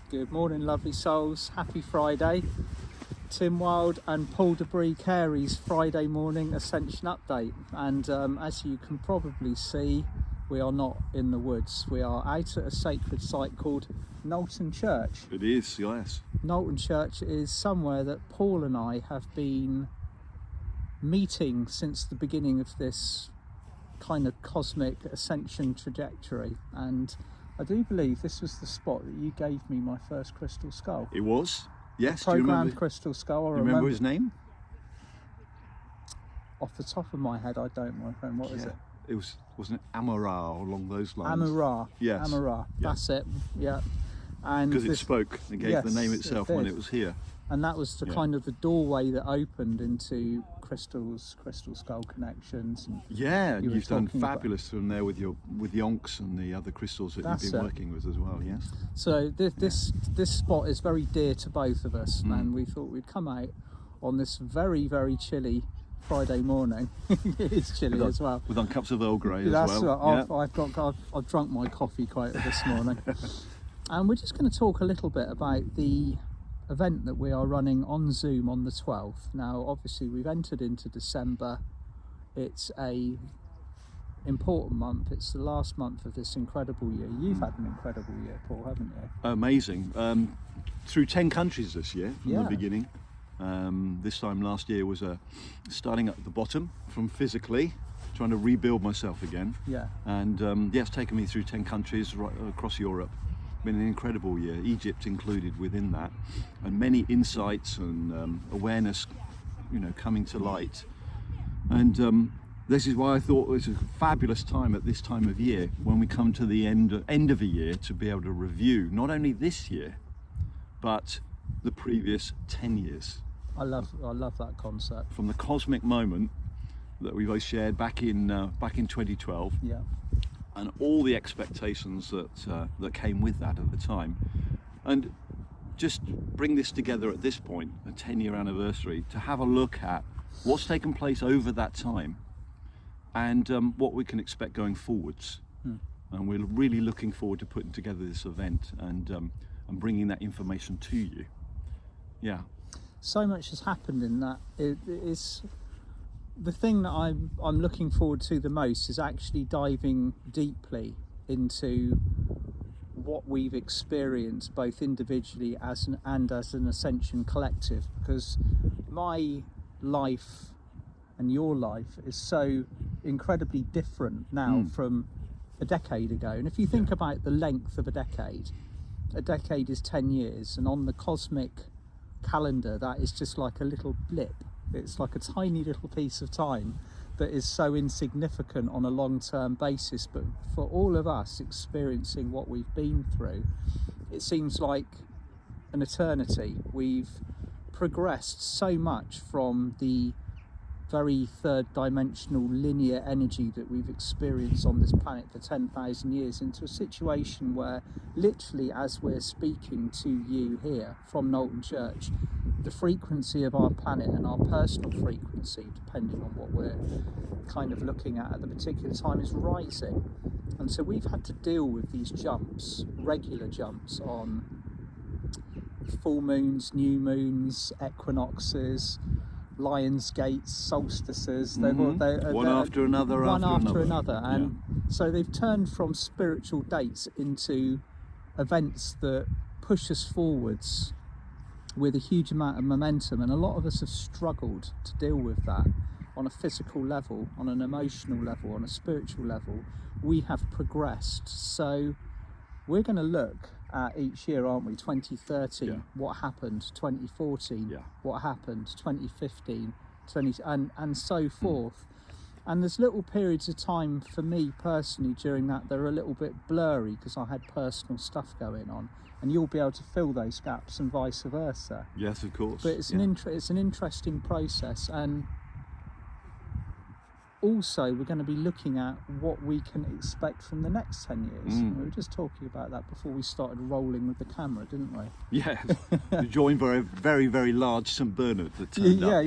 Good morning, lovely souls. Happy Friday. Tim Wild and Paul Dobree-Carey's Friday morning Ascension update. And as you can probably see, we are not in the woods. We are out at a sacred site called Knowlton Church. It is, yes. Knowlton Church is somewhere that Paul and I have been meeting since the beginning of this kind of cosmic ascension trajectory. And I do believe this was the spot that you gave me my first crystal skull. It was, yes. Programmed do you remember, crystal skull. I remember his name? Off the top of my head, I don't, my friend. What is it? It wasn't it Amara or along those lines? Amara. Yes. Amara. Yeah. That's it. Yeah. And because it spoke. It gave the name itself when it was here. And that was the kind of the doorway that opened into crystal skull connections. And you've done fabulous from there with the onks and the other crystals that you've been working with as well. Yes. So this spot is very dear to both of us, and we thought we'd come out on this very, very chilly Friday morning. It's chilly as well. With on cups of Earl Grey as well. That's right. I've drunk my coffee quite this morning, and we're just going to talk a little bit about the event that we are running on Zoom on the 12th. Now, obviously, we've entered into December. It's a important month. It's the last month of this incredible year. You've had an incredible year, Paul, haven't you? Amazing. Through 10 countries this year from the beginning. This time last year was starting at the bottom from physically, trying to rebuild myself again. Yeah. And it's taken me through 10 countries right across Europe. Been an incredible year, Egypt included within that, and many insights and awareness, coming to light. And this is why I thought it was a fabulous time at this time of year when we come to the end of a year to be able to review not only this year, but the previous 10 years. I love that concept. From the cosmic moment that we both shared back in 2012. Yeah. And all the expectations that came with that at the time, and just bring this together at this point, a 10-year anniversary, to have a look at what's taken place over that time, and what we can expect going forwards. And we're really looking forward to putting together this event and bringing that information to you. Yeah. So much has happened in that. It is. The thing that I'm looking forward to the most is actually diving deeply into what we've experienced both individually and as an Ascension collective, because my life and your life is so incredibly different now from a decade ago. And if you think about the length of a decade is 10 years, and on the cosmic calendar that is just like a little blip. It's like a tiny little piece of time that is so insignificant on a long-term basis, but for all of us experiencing what we've been through, it seems like an eternity. We've progressed so much from the very third dimensional linear energy that we've experienced on this planet for 10,000 years into a situation where literally as we're speaking to you here from Knowlton Church, the frequency of our planet and our personal frequency, depending on what we're kind of looking at the particular time, is rising. And so we've had to deal with these jumps, regular jumps on full moons, new moons, equinoxes, Lions Gates, solstices, one after another. And so they've turned from spiritual dates into events that push us forwards with a huge amount of momentum, and a lot of us have struggled to deal with that on a physical level, on an emotional level, on a spiritual level. We have progressed. So we're going to look at each year, aren't we? 2013, what happened? 2014, what happened? 2015, and so forth. And there's little periods of time for me personally during that are a little bit blurry because I had personal stuff going on, and you'll be able to fill those gaps and vice versa. Yes, of course. But it's an interesting process, and also we're going to be looking at what we can expect from the next 10 years. We were just talking about that before we started rolling with the camera, didn't we? Yes, you joined by a very, very large St Bernard that turned up.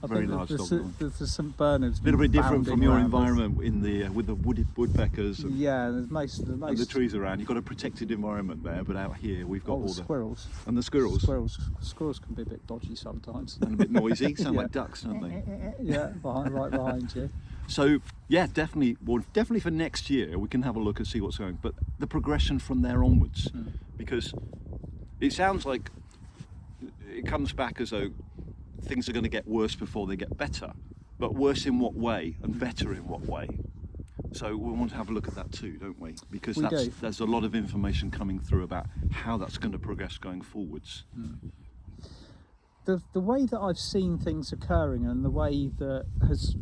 Very large dog. The St Bernard's a little bit different from your environment with the woodpeckers. And, there's most and the trees around. You've got a protected environment there, but out here we've got all the squirrels. And the squirrels. Squirrels can be a bit dodgy sometimes. And a bit noisy. Sound like ducks, don't they? Yeah, right behind you. So yeah, definitely for next year we can have a look and see what's going. But the progression from there onwards, because it sounds like it comes back as though things are going to get worse before they get better. But worse in what way and better in what way? So we want to have a look at that too, don't we? Because there's a lot of information coming through about how that's going to progress going forwards. The way that I've seen things occurring, and the way that has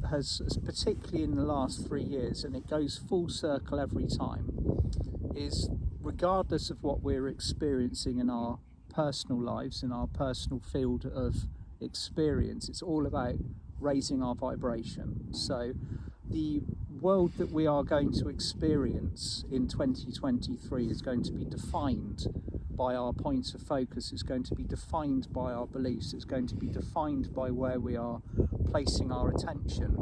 particularly in the last 3 years, and it goes full circle every time, is regardless of what we're experiencing in our personal lives, in our personal field of experience, it's all about raising our vibration. So the world that we are going to experience in 2023 is going to be defined by our points of focus. It's going to be defined by our beliefs. It's going to be defined by where we are placing our attention.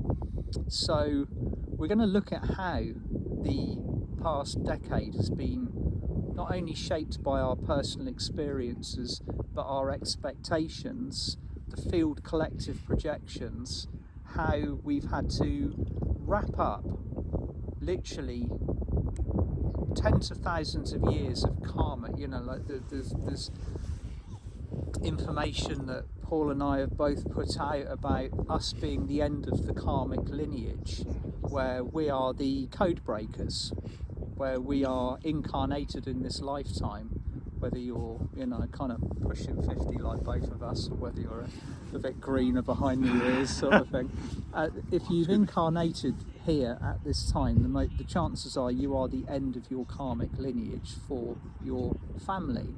So we're going to look at how the past decade has been not only shaped by our personal experiences, but our expectations, the field collective projections, how we've had to wrap up literally tens of thousands of years of karma. Like there's information that Paul and I have both put out about us being the end of the karmic lineage, where we are the code breakers, where we are incarnated in this lifetime, whether you're kind of pushing 50 like both of us, or whether you're a bit greener behind the ears sort of thing. If you've incarnated here at this time, the chances are you are the end of your karmic lineage for your family.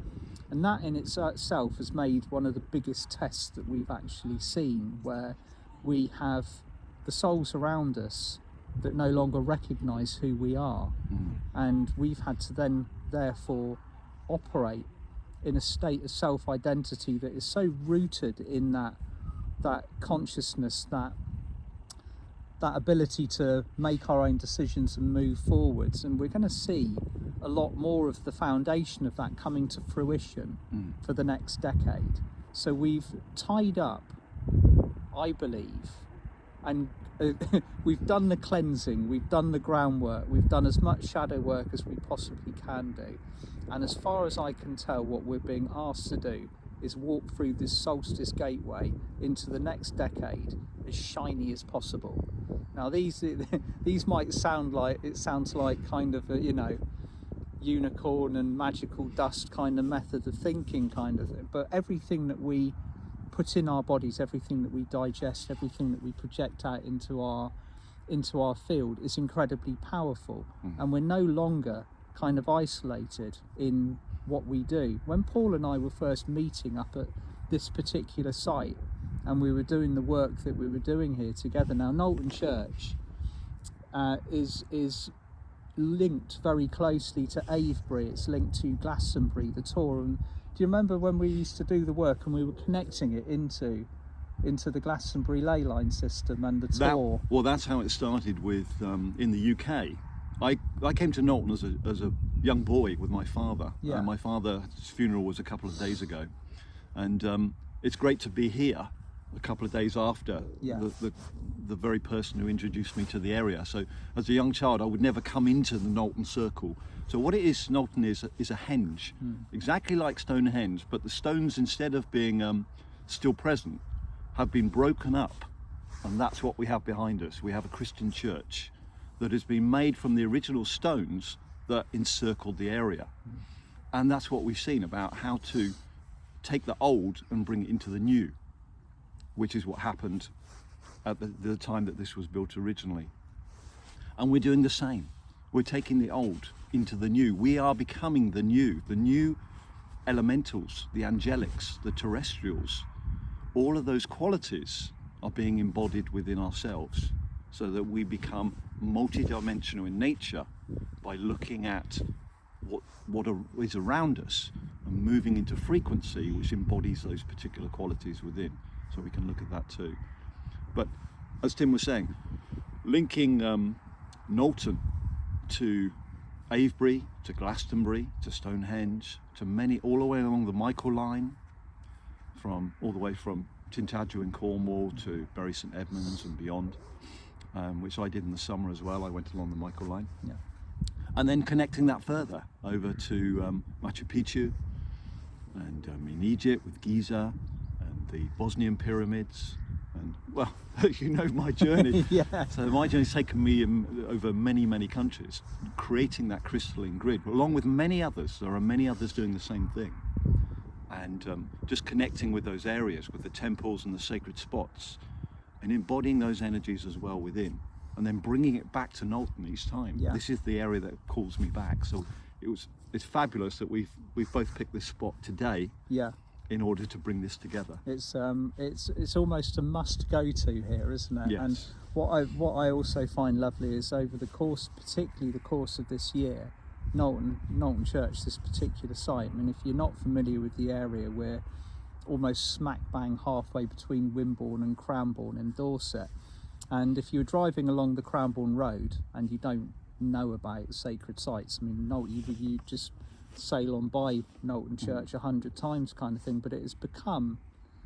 And that in itself has made one of the biggest tests that we've actually seen, where we have the souls around us that no longer recognise who we are. And we've had to then therefore operate in a state of self-identity that is so rooted in that consciousness, that ability to make our own decisions and move forwards. And we're going to see a lot more of the foundation of that coming to fruition for the next decade. So we've tied up, I believe, and we've done the cleansing, we've done the groundwork, we've done as much shadow work as we possibly can do. And as far as I can tell, what we're being asked to do is walk through this solstice gateway into the next decade as shiny as possible. Now these might sound like, it sounds like kind of a, unicorn and magical dust kind of method of thinking kind of thing, but everything that we put in our bodies, everything that we digest, everything that we project out into our field is incredibly powerful. And we're no longer kind of isolated in what we do. When Paul and I were first meeting up at this particular site, and we were doing the work that we were doing here together. Now, Knowlton Church is linked very closely to Avebury. It's linked to Glastonbury, the Tor. And do you remember when we used to do the work and we were connecting it into the Glastonbury ley line system and the Tor? Well, that's how it started with in the UK. I came to Knowlton as a young boy with my father. Yeah. My father's funeral was a couple of days ago, and it's great to be here a couple of days after the very person who introduced me to the area. So as a young child, I would never come into the Knowlton circle. So what it is, Knowlton is a henge, exactly like Stonehenge, but the stones, instead of being still present, have been broken up, and that's what we have behind us. We have a Christian church that has been made from the original stones that encircled the area. And that's what we've seen about how to take the old and bring it into the new, which is what happened at the time that this was built originally. And we're doing the same. We're taking the old into the new. We are becoming the new elementals, the angelics, the terrestrials. All of those qualities are being embodied within ourselves. so that we become multidimensional in nature by looking at what is around us and moving into frequency which embodies those particular qualities within. So we can look at that too. But as Tim was saying, linking Knowlton to Avebury, to Glastonbury, to Stonehenge, to many, all the way along the Michael line, all the way from Tintagel in Cornwall to Bury St Edmunds and beyond, which I did in the summer as well. I went along the Michael line. Yeah. And then connecting that further over to Machu Picchu, and in Egypt with Giza and the Bosnian pyramids, and well, you know my journey. Yeah. So my journey's taken me over many countries, creating that crystalline grid, along with many others. There are many others doing the same thing, and just connecting with those areas, with the temples and the sacred spots, and embodying those energies as well within, and then bringing it back to Knowlton each time. Yeah. This is the area that calls me back. So it's fabulous that we've both picked this spot today. Yeah. In order to bring this together. It's almost a must go to here, isn't it? Yes. And what I also find lovely is over the course, particularly the course of this year, Knowlton Church, this particular site. I mean, if you're not familiar with the area, we're almost smack bang halfway between Wimborne and Cranbourne in Dorset. And if you're driving along the Cranbourne Road and you don't know about sacred sites, I mean, you just sail on by Knowlton Church 100 times kind of thing, but it has become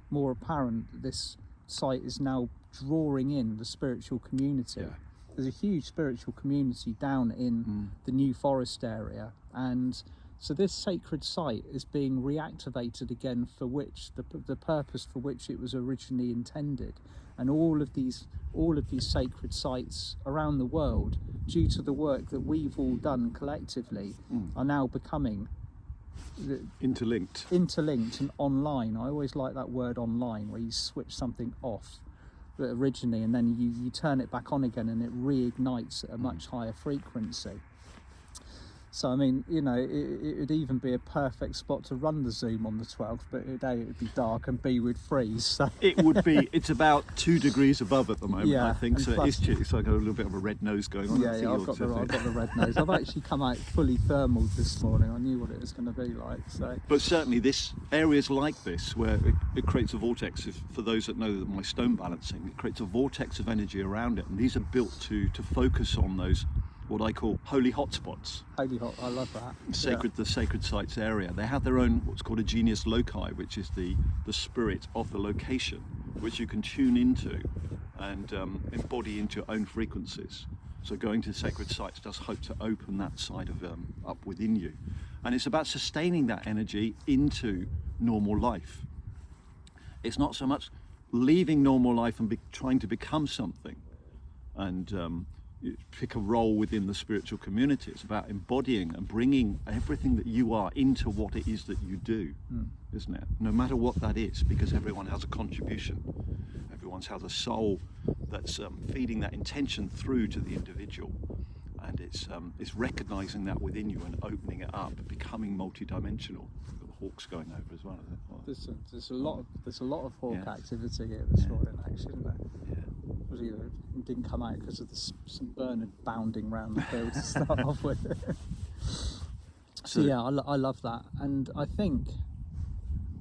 more apparent that this site is now drawing in the spiritual community. Yeah. There's a huge spiritual community down in the New Forest area, and so this sacred site is being reactivated again for which the purpose for which it was originally intended. And all of these sacred sites around the world, due to the work that we've all done collectively, are now becoming interlinked and online. I always like that word online, where you switch something off originally and then you turn it back on again, and it reignites at a much higher frequency. So I mean, you know, it would even be a perfect spot to run the Zoom on the 12th, but A, it would be dark, and B, would freeze. So it would be. It's about 2 degrees above at the moment, yeah, I think. So plus, it's like a little bit of a red nose going on. Yeah, I've got the red nose. I've actually come out fully thermal this morning. I knew what it was going to be like. So, but certainly, this areas like this, where it creates a vortex. For those that know my stone balancing, it creates a vortex of energy around it, and these are built to focus on those, what I call holy hotspots. Holy hot, I love that. The sacred sites area. They have their own what's called a genius loci, which is the spirit of the location, which you can tune into and embody into your own frequencies. So going to sacred sites does hope to open that side of up within you, and it's about sustaining that energy into normal life. It's not so much leaving normal life and trying to become something, and pick a role within the spiritual community. It's about embodying and bringing everything that you are into what it is that you do, isn't it? No matter what that is, because everyone has a contribution. Everyone has a soul that's feeding that intention through to the individual, and it's recognizing that within you and opening it up, becoming multidimensional. The hawks going over as well, isn't it? There's a lot of hawk activity here this morning, actually, isn't there? Yeah. It didn't come out because of the St Bernard bounding round the field to start off with. So yeah, I love that, and I think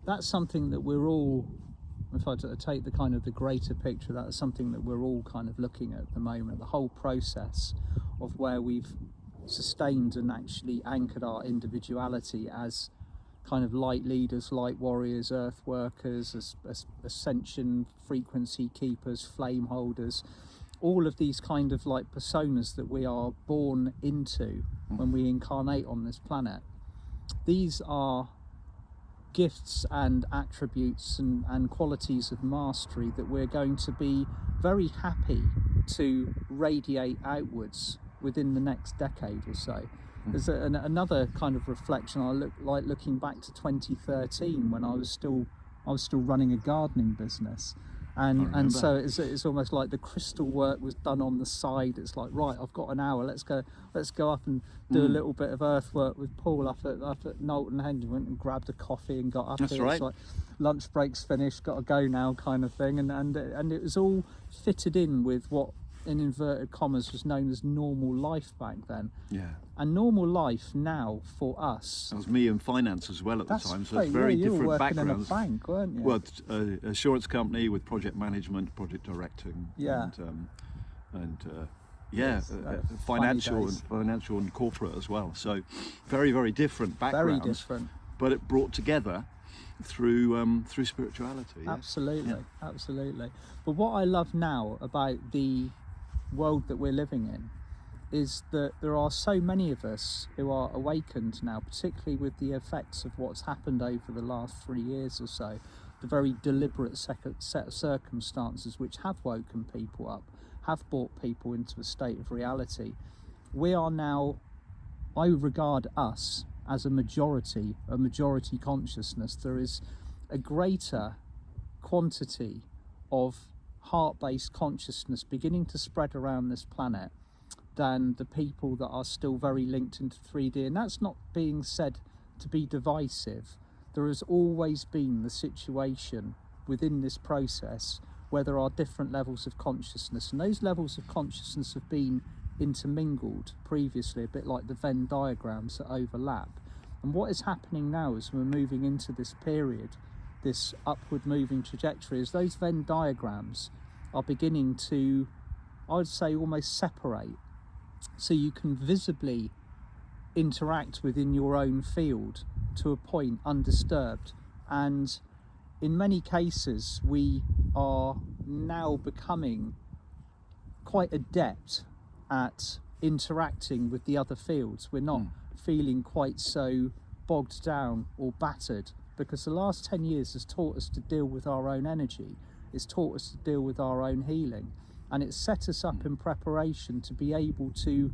that's something that we're all, if I take the kind of the greater picture, that's something that we're all kind of looking at the moment, the whole process of where we've sustained and actually anchored our individuality as kind of light leaders, light warriors, earth workers, ascension frequency keepers, flame holders, all of these kind of like personas that we are born into when we incarnate on this planet. These are gifts and attributes and qualities of mastery that we're going to be very happy to radiate outwards within the next decade or so. There's another kind of reflection. I looking back to 2013 when I was still running a gardening business, and so it's almost like the crystal work was done on the side. It's like, right, I've got an hour. Let's go up and do a little bit of earthwork with Paul up at Knowlton Henge. Went and grabbed a coffee and got up. That's here. right. It's like lunch break's finished, got to go now kind of thing, and it was all fitted in with what in inverted commas, was known as normal life back then. Yeah. And normal life now for us. That was me in finance as well at the time, so it's right, very you different were working backgrounds. in a bank, weren't you? Well, assurance company with project management, project directing, Yeah. Yes, financial and corporate as well. So very, very different backgrounds. Very different. But it brought together through spirituality. Yeah? Absolutely, absolutely. But what I love now about the world that we're living in is that there are so many of us who are awakened now, particularly with the effects of what's happened over the last 3 years or so, the very deliberate set of circumstances which have woken people up, have brought people into a state of reality. We are now, I regard us as a majority consciousness. There is a greater quantity of heart-based consciousness beginning to spread around this planet than the people that are still very linked into 3D. And that's not being said to be divisive. There has always been the situation within this process where there are different levels of consciousness, and those levels of consciousness have been intermingled previously, a bit like the Venn diagrams that overlap. And what is happening now as we're moving into this period, this upward moving trajectory, is those Venn diagrams are beginning to, I would say, almost separate, so you can visibly interact within your own field to a point undisturbed. And in many cases we are now becoming quite adept at interacting with the other fields. We're not feeling quite so bogged down or battered, because the last 10 years has taught us to deal with our own energy. It's taught us to deal with our own healing, and it's set us up in preparation to be able to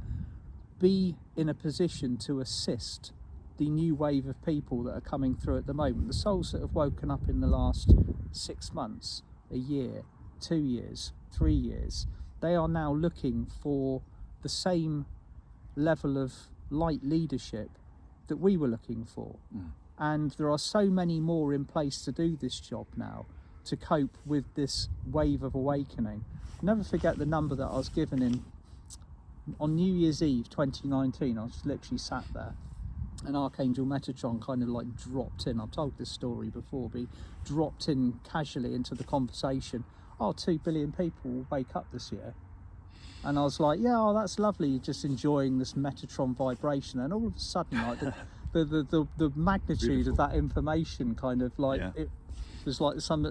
be in a position to assist the new wave of people that are coming through at the moment. The souls that have woken up in the last 6 months, a year, 2 years, 3 years, they are now looking for the same level of light leadership that we were looking for. And there are so many more in place to do this job now, to cope with this wave of awakening. I'll never forget the number that I was given on New Year's Eve 2019. I was literally sat there, and Archangel Metatron kind of like dropped in. I've told this story before, but he dropped in casually into the conversation. 2 billion people will wake up this year. And I was like, yeah, that's lovely, you're just enjoying this Metatron vibration. And all of a sudden, like the magnitude of that information kind of like, it was like some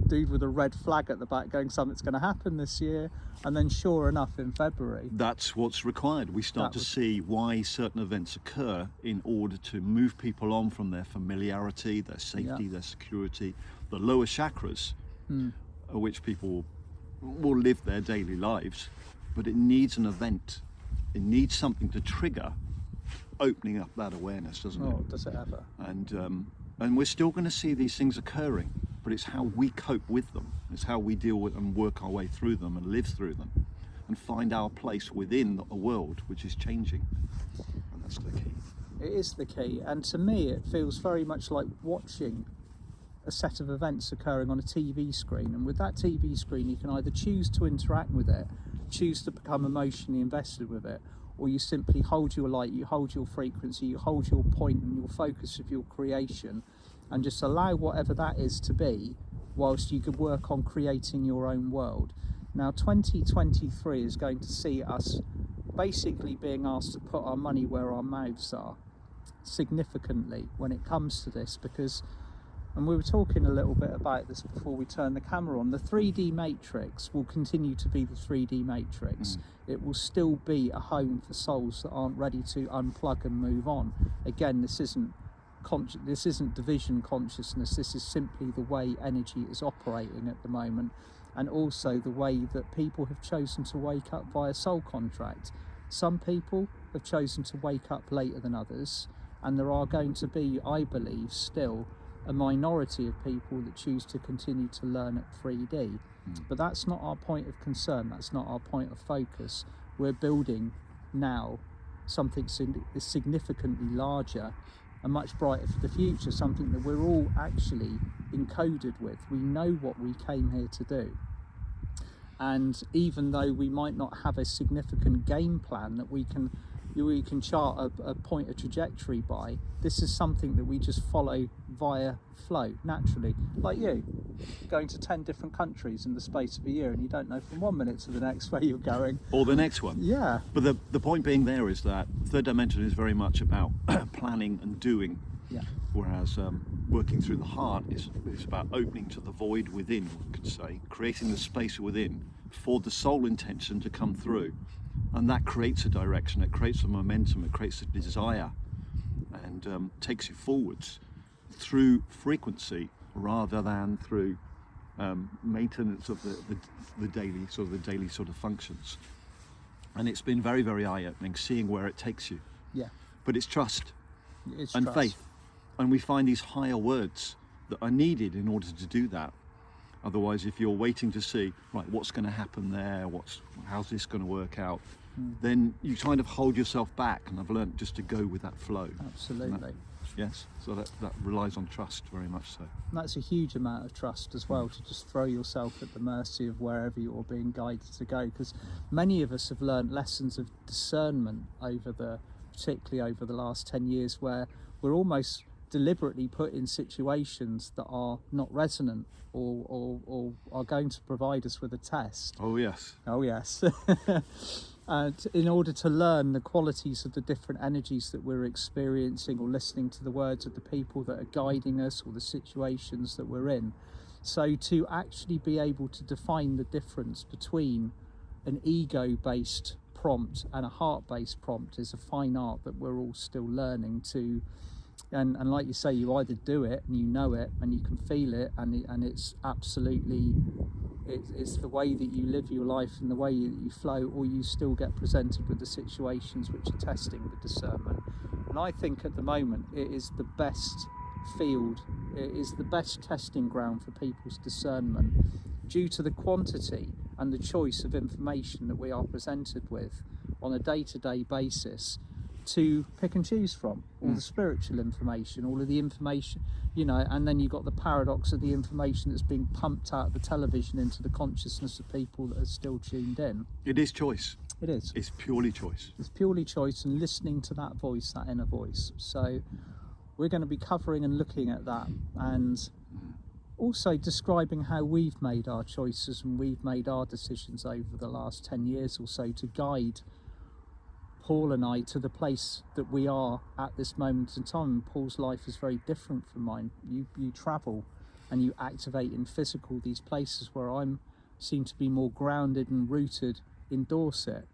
dude with a red flag at the back going, something's going to happen this year. And then sure enough, in February, that's what's required. We start to see why certain events occur in order to move people on from their familiarity, their safety, their security, the lower chakras, which people will live their daily lives. But it needs an event. It needs something to trigger opening up that awareness, doesn't it? Oh, does it ever? And we're still going to see these things occurring, but it's how we cope with them. It's how we deal with and work our way through them and live through them and find our place within a world which is changing. And that's the key. It is the key. And to me, it feels very much like watching a set of events occurring on a TV screen. And with that TV screen, you can either choose to interact with it, choose to become emotionally invested with it, or you simply hold your light, you hold your frequency, you hold your point and your focus of your creation, and just allow whatever that is to be, whilst you could work on creating your own world. Now 2023 is going to see us basically being asked to put our money where our mouths are, significantly, when it comes to this, because, and we were talking a little bit about this before we turned the camera on, the 3D matrix will continue to be the 3D matrix. It will still be a home for souls that aren't ready to unplug and move on. Again, this isn't division consciousness, this is simply the way energy is operating at the moment, and also the way that people have chosen to wake up via soul contract. Some people have chosen to wake up later than others, and there are going to be, I believe, still a minority of people that choose to continue to learn at 3D. But that's not our point of concern, that's not our point of focus. We're building now something significantly larger and much brighter for the future, something that we're all actually encoded with. We know what we came here to do. And even though we might not have a significant game plan that we can chart a point, a trajectory by, this is something that we just follow via flow, naturally. Like you, going to 10 different countries in the space of a year, and you don't know from 1 minute to the next where you're going. Or the next one. Yeah. But the point being there is that third dimension is very much about planning and doing. Yeah. Whereas working through the heart is about opening to the void within, you could say, creating the space within for the soul intention to come through. And that creates a direction, it creates a momentum, it creates a desire, and takes you forwards through frequency rather than through maintenance of the daily sort of functions. And it's been very, very eye-opening seeing where it takes you. Yeah. But it's trust It's and trust. faith. And we find these higher words that are needed in order to do that. Otherwise, if you're waiting to see, right, what's going to happen there, how's this going to work out, then you kind of hold yourself back. And I've learned just to go with that flow. Absolutely. Yes, so that relies on trust very much so. And that's a huge amount of trust as well, to just throw yourself at the mercy of wherever you're being guided to go. Because many of us have learned lessons of discernment particularly over the last 10 years, where we're almost deliberately put in situations that are not resonant or are going to provide us with a test. Oh yes. Oh yes. And in order to learn the qualities of the different energies that we're experiencing, or listening to the words of the people that are guiding us, or the situations that we're in. So to actually be able to define the difference between an ego-based prompt and a heart-based prompt is a fine art that we're all still learning to. And like you say, you either do it and you know it and you can feel it, and it's absolutely, it's the way that you live your life and the way that you flow, or you still get presented with the situations which are testing the discernment. And I think at the moment it is the best field, it is the best testing ground for people's discernment, due to the quantity and the choice of information that we are presented with on a day-to-day basis to pick and choose from. All the spiritual information, all of the information, and then you've got the paradox of the information that's being pumped out of the television into the consciousness of people that are still tuned in. It is choice. It is. It's purely choice. It's purely choice, and listening to that voice, that inner voice. So we're going to be covering and looking at that, and also describing how we've made our choices and we've made our decisions over the last 10 years or so to guide Paul and I to the place that we are at this moment in time. Paul's life is very different from mine. You travel and you activate in physical these places where I'm seem to be more grounded and rooted in Dorset.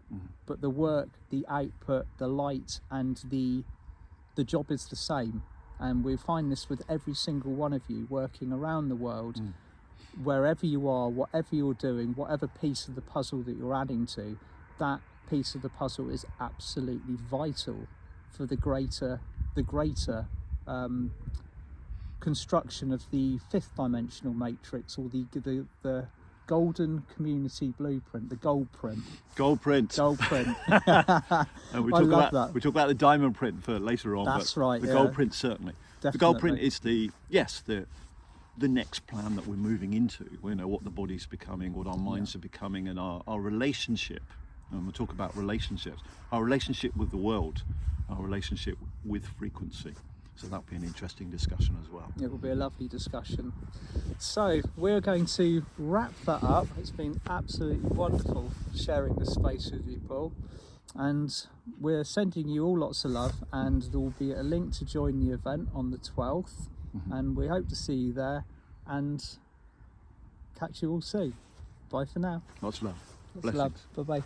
But the work, the output, the light, and the job is the same. And we find this with every single one of you working around the world, wherever you are, whatever you're doing, whatever piece of the puzzle that you're adding to, that piece of the puzzle is absolutely vital for the greater construction of the fifth dimensional matrix, or the golden community blueprint, the gold print. And we I love that. We talk about the diamond print for later on. That's but right, The yeah. gold print, certainly. Definitely. The gold print is the next plan that we're moving into. We know what the body's becoming, what our minds are becoming, and our relationship. And we'll talk about relationships. Our relationship with the world, our relationship with frequency. So that'll be an interesting discussion as well. It will be a lovely discussion. So we're going to wrap that up. It's been absolutely wonderful sharing this space with you, Paul. And we're sending you all lots of love, and there will be a link to join the event on the 12th. And we hope to see you there and catch you all soon. Bye for now. Lots of love. Lots of love. Bye-bye.